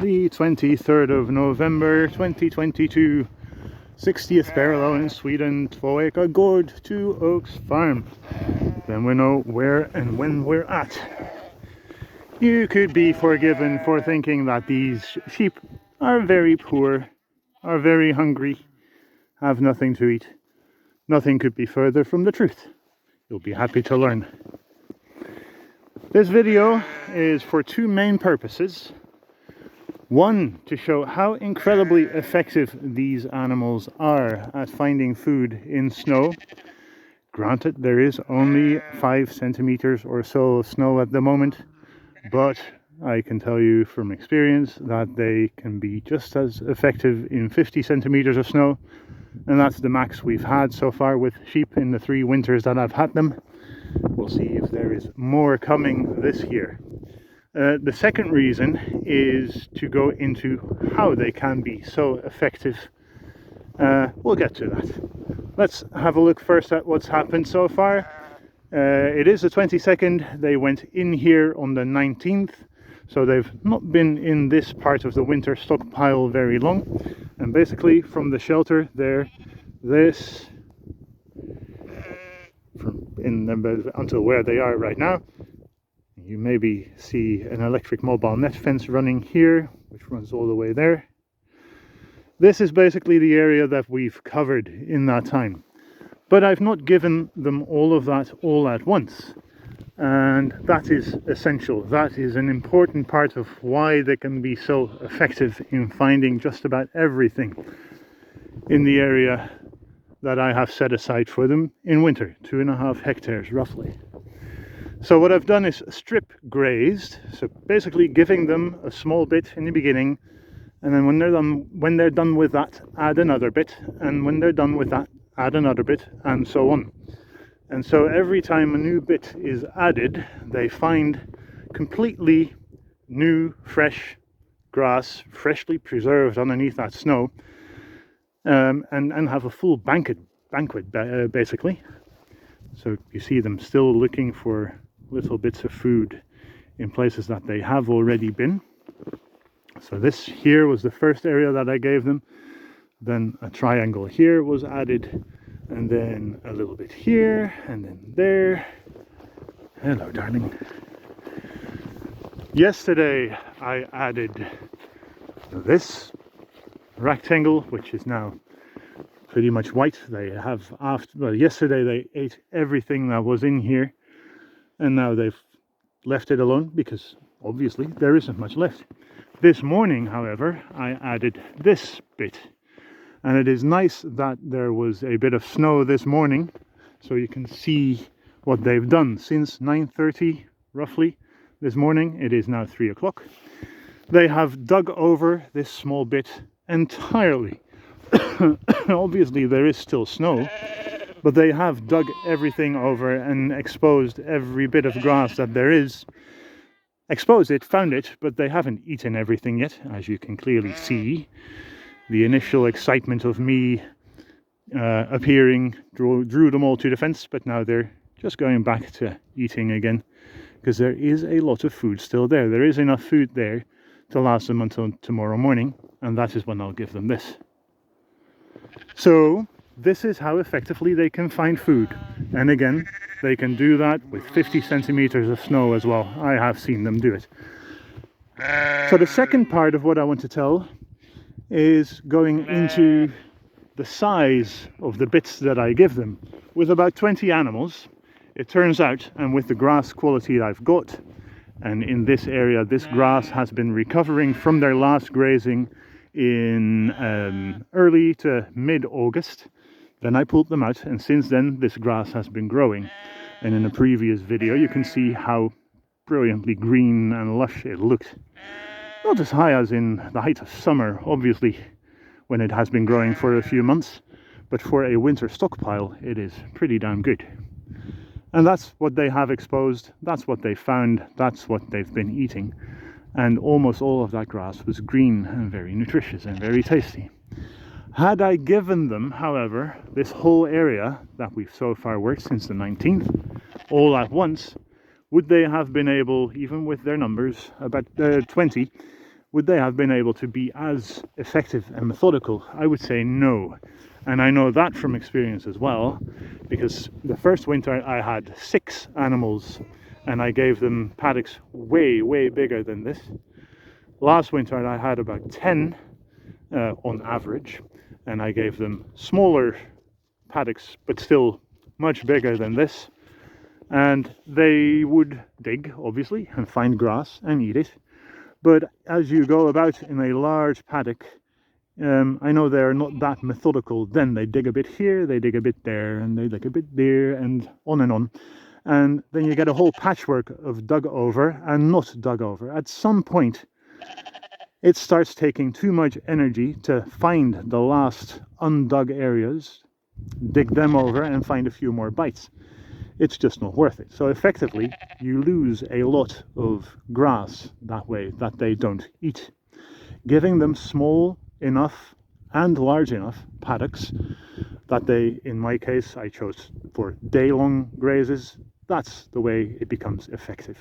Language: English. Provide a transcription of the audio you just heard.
the 23rd of November 2022, 60th parallel in Sweden, Tvååker Gård, 2 Oaks Farm. Then we know where and when we're at. You could be forgiven for thinking that these sheep are very poor, are very hungry, have nothing to eat. Nothing could be further from the truth. You'll be happy to learn. This video is for 2 main purposes. One, to show how incredibly effective these animals are at finding food in snow. Granted, there is only 5 centimeters or so of snow at the moment, but I can tell you from experience that they can be just as effective in 50 centimeters of snow, and that's the max we've had so far with sheep in the 3 winters that I've had them. We'll see if there is more coming this year. The second reason is to go into how they can be so effective. We'll get to that. Let's have a look first at what's happened so far. It is the 22nd. They went in here on the 19th, so they've not been in this part of the winter stockpile very long. And basically from the shelter there, this until where they are right now, you maybe see an electric mobile net fence running here, which runs all the way there. This is basically the area that we've covered in that time. But I've not given them all of that all at once. And that is essential. That is an important part of why they can be so effective in finding just about everything in the area that I have set aside for them in winter, 2.5 hectares roughly. So what I've done is strip grazed, so basically giving them a small bit in the beginning, and then when they're done with that, add another bit, and when they're done with that, add another bit, and so on. And so every time a new bit is added, they find completely new, fresh grass, freshly preserved underneath that snow, and have a full banquet basically. So you see them still looking for little bits of food in places that they have already been. So this here was the first area that I gave them. Then a triangle here was added, and then a little bit here, and then there. Hello, darling. Yesterday I added this rectangle, which is now pretty much white. They have yesterday they ate everything that was in here, and now they've left it alone because obviously there isn't much left. This morning, however, I added this bit, and it is nice that there was a bit of snow this morning, so you can see what they've done since 9:30 roughly this morning. It is now 3 o'clock. They have dug over this small bit entirely. Obviously there is still snow, but they have dug everything over and exposed every bit of grass that there is. Exposed it, found it, but they haven't eaten everything yet, as you can clearly see. The initial excitement of me appearing drew them all to the fence, but now they're just going back to eating again, because there is a lot of food still there. There is enough food there to last them until tomorrow morning, and that is when I'll give them this. So this is how effectively they can find food. And again, they can do that with 50 centimeters of snow as well. I have seen them do it. So the second part of what I want to tell is going into the size of the bits that I give them. With about 20 animals, it turns out, and with the grass quality I've got, and in this area this grass has been recovering from their last grazing in early to mid-August. Then I pulled them out, and since then this grass has been growing. And in a previous video you can see how brilliantly green and lush it looked. Not as high as in the height of summer, obviously, when it has been growing for a few months, but for a winter stockpile it is pretty damn good. And that's what they have exposed, that's what they found, that's what they've been eating. And almost all of that grass was green and very nutritious and very tasty. Had I given them, however, this whole area that we've so far worked since the 19th, all at once, would they have been able, even with their numbers, about 20, would they have been able to be as effective and methodical? I would say no. And I know that from experience as well, because the first winter I had 6 animals and I gave them paddocks way bigger than this. Last winter I had about 10 on average, and I gave them smaller paddocks but still much bigger than this, and they would dig obviously and find grass and eat it. But as you go about in a large paddock, I know they're not that methodical. Then they dig a bit here, they dig a bit there, and they dig a bit there, and on. And then you get a whole patchwork of dug over and not dug over. At some point, it starts taking too much energy to find the last undug areas, dig them over, and find a few more bites. It's just not worth it. So effectively, you lose a lot of grass that way that they don't eat. Giving them small enough and large enough paddocks that they, in my case, I chose for day-long grazes, that's the way it becomes effective.